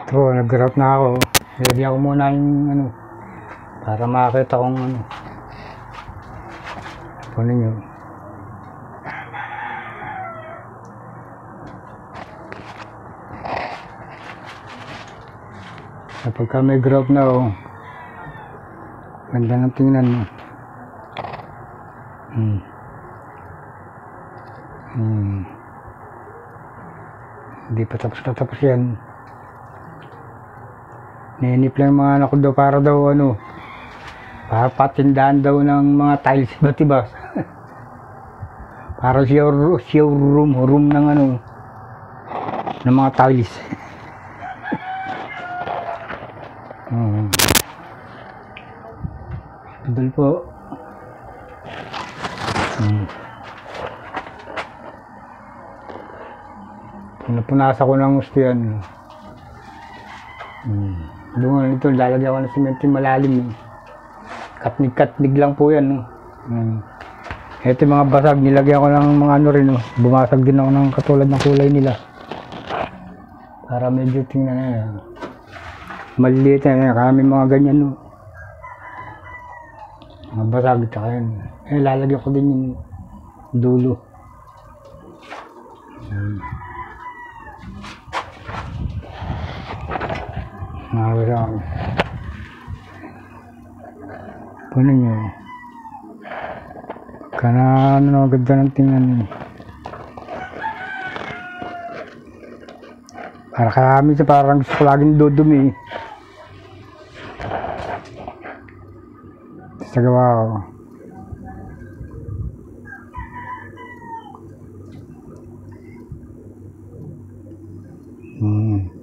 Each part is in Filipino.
Ito, nag-route na ako. Nilagyan ko muna yung ano, para makakita kong ano. Kunin nyo. Kapag ka may growth na oh, ganda ng tingnan mo. Hindi pa tapos yan. Ninip lang mga anak ko daw para daw ano, para patindahan daw ng mga tiles, ba't diba? Para showroom ng ano, ng mga tiles. Idol po. Napunasa ko ng gusto yan. Doon ito, lalagyan ko ng simento malalim. Katnig lang po yan. Ito yung mga basag, nilagyan ko ng mga ano rin. Bumasag din ako ng katulad ng kulay nila. Para medyo tingnan na. Maliliit na kami mga ganyan. Mga basag, tsaka yan. Lalagyan ko din yung dulo. Nakawala ako. Puno nyo. Ano, ganda ng tingnan. Para kami sa parang gusto ko laging dudumi. Sa gawa ko.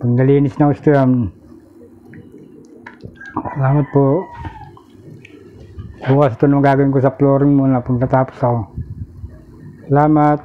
Pag nalinis na gusto yan. Salamat po. Bukas ito naman gagawin ko sa flooring muna pag natapos ako. Salamat.